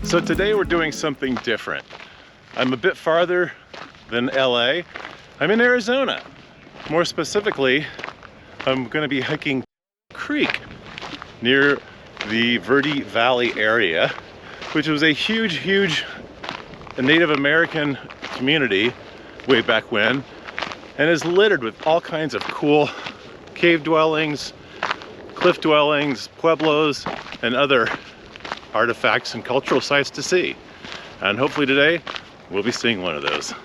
So today we're doing something different. I'm a bit farther than LA. I'm in Arizona. More specifically, I'm going to be hiking Creek near the Verde Valley area, which was a huge Native American community way back when, and is littered with all kinds of cool cave dwellings, cliff dwellings, pueblos, and other artifacts and cultural sites to see. And hopefully today we'll be seeing one of those.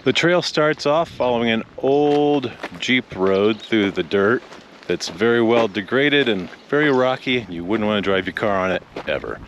The trail starts off following an old Jeep road through the dirt that's very well degraded and very rocky. You wouldn't want to drive your car on it ever.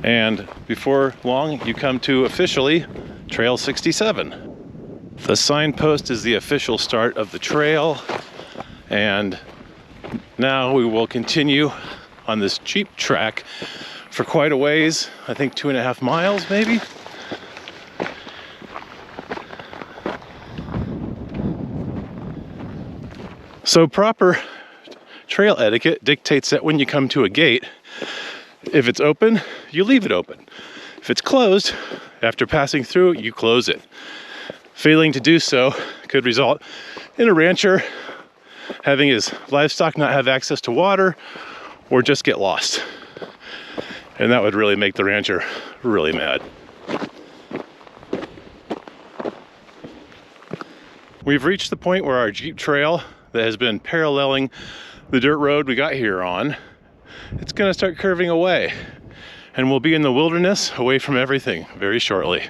And before long you come to officially Trail 67. The signpost is the official start of the trail, and now we will continue on this Jeep track for quite a ways. I think 2.5 miles maybe. So proper trail etiquette dictates that when you come to a gate, if it's open, you leave it open. If it's closed, after passing through, you close it. Failing to do so could result in a rancher having his livestock not have access to water or just get lost. And that would really make the rancher really mad. We've reached the point where our Jeep trail that has been paralleling the dirt road we got here on, it's gonna start curving away, and we'll be in the wilderness away from everything very shortly.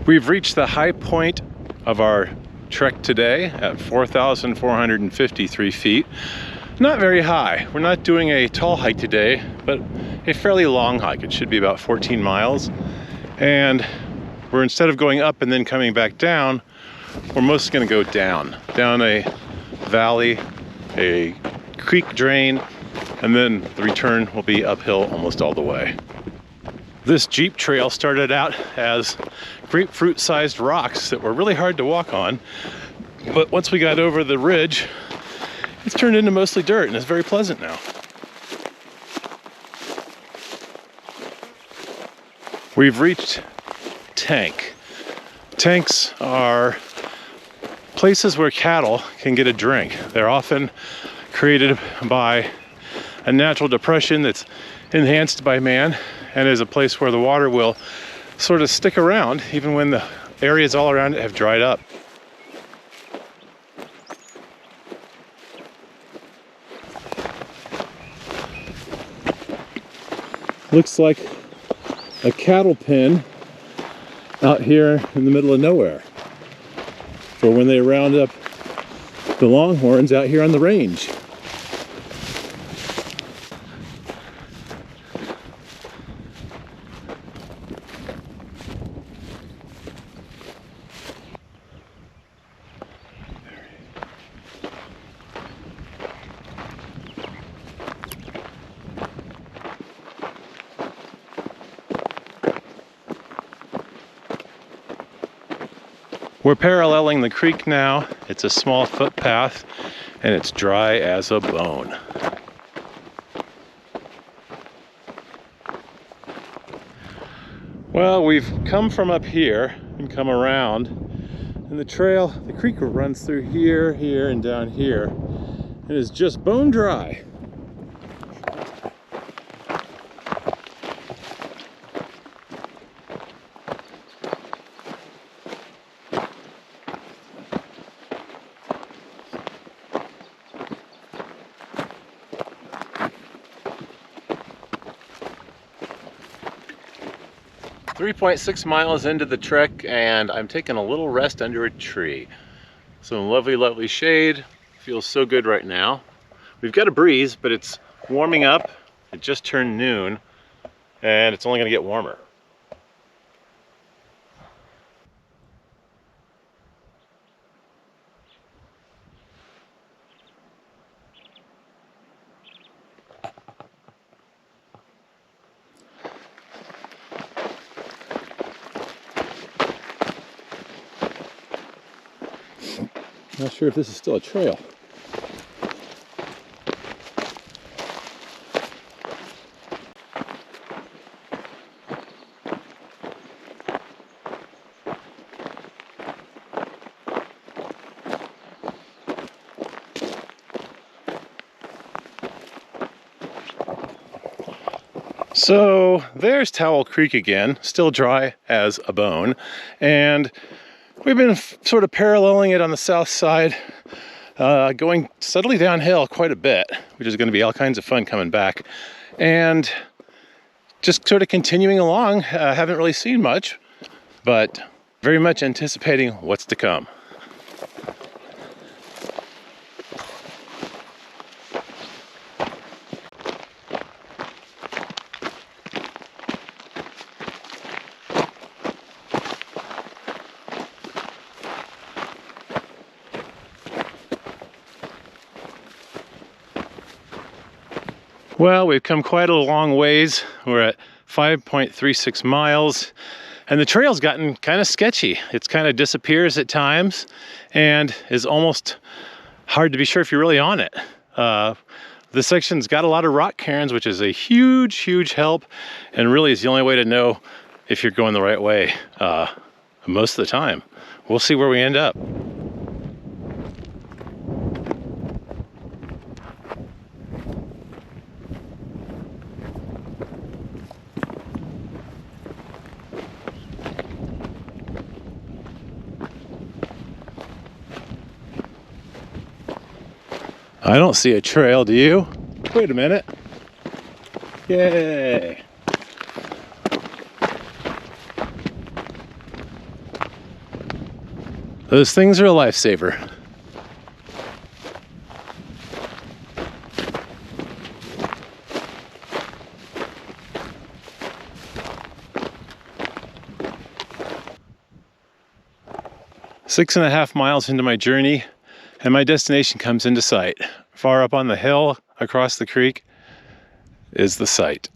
We've reached the high point of our trek today at 4,453 feet. Not very high. We're not doing a tall hike today, but a fairly long hike. It should be about 14 miles. And we're, instead of going up and then coming back down, we're mostly gonna go down a valley, a creek drain, and then the return will be uphill almost all the way. This Jeep trail started out as grapefruit-sized rocks that were really hard to walk on, but once we got over the ridge, it's turned into mostly dirt and it's very pleasant now. We've reached Tank. Tanks are places where cattle can get a drink. They're often created by a natural depression that's enhanced by man, and is a place where the water will sort of stick around even when the areas all around it have dried up. Looks like a cattle pen out here in the middle of nowhere for when they round up the longhorns out here on the range. We're paralleling the creek now. It's a small footpath and it's dry as a bone. Well, we've come from up here and come around, and the creek runs through here, here, and down here. It is just bone dry. .6 miles into the trek, and I'm taking a little rest under a tree. Some lovely shade. Feels so good right now. We've got a breeze, but it's warming up. It just turned noon, and it's only going to get warmer. Not sure if this is still a trail. So there's Towel Creek again, still dry as a bone, and we've been sort of paralleling it on the south side, going steadily downhill quite a bit, which is going to be all kinds of fun coming back, and just sort of continuing along. Haven't really seen much, but very much anticipating what's to come. Well, we've come quite a long ways. We're at 5.36 miles, and the trail's gotten kind of sketchy. It's kind of disappears at times and is almost hard to be sure if you're really on it. This section's got a lot of rock cairns, which is a huge help, and really is the only way to know if you're going the right way most of the time. We'll see where we end up. I don't see a trail, do you? Wait a minute. Yay! Those things are a lifesaver. Six and a half miles into my journey, and my destination comes into sight. Far up on the hill across the creek is the site.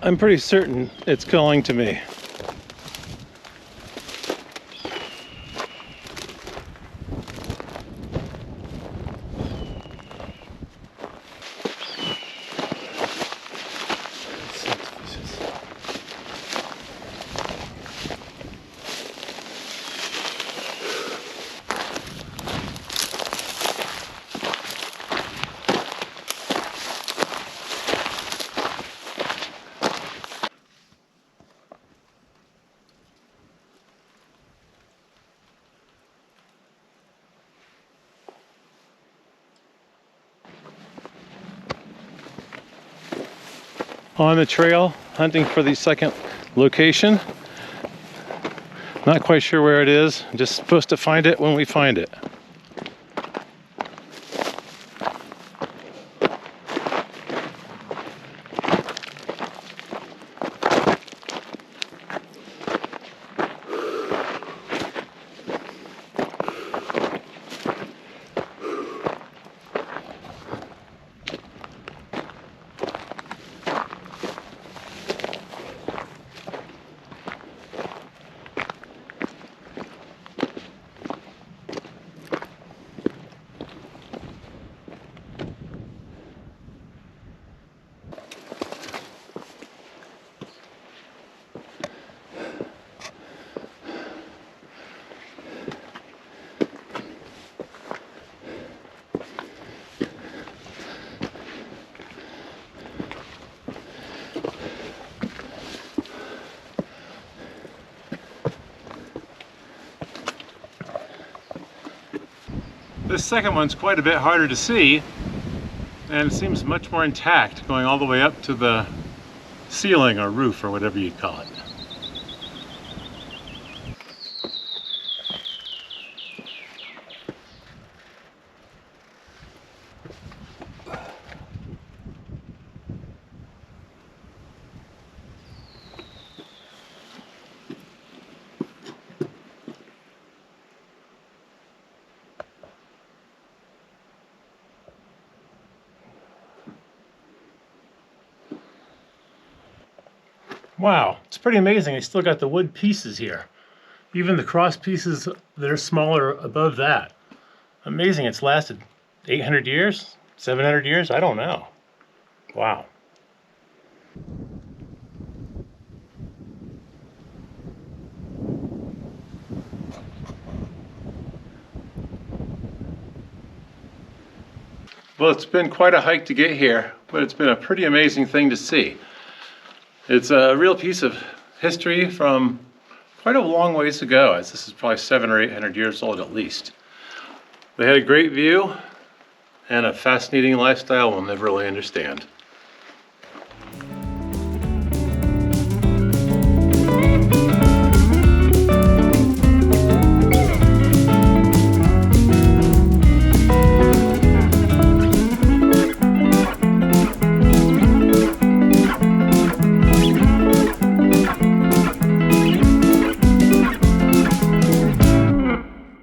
I'm pretty certain it's calling to me. On the trail, hunting for the second location. Not quite sure where it is. I'm just supposed to find it when we find it. This second one's quite a bit harder to see, and it seems much more intact, going all the way up to the ceiling or roof or whatever you'd call it. Wow, it's pretty amazing. I still got the wood pieces here. Even the cross pieces that are smaller above that. Amazing, it's lasted 800 years? 700 years? I don't know. Wow. Well, it's been quite a hike to get here, but it's been a pretty amazing thing to see. It's a real piece of history from quite a long ways ago, as this is probably 700 or 800 years old at least. They had a great view and a fascinating lifestyle we'll never really understand.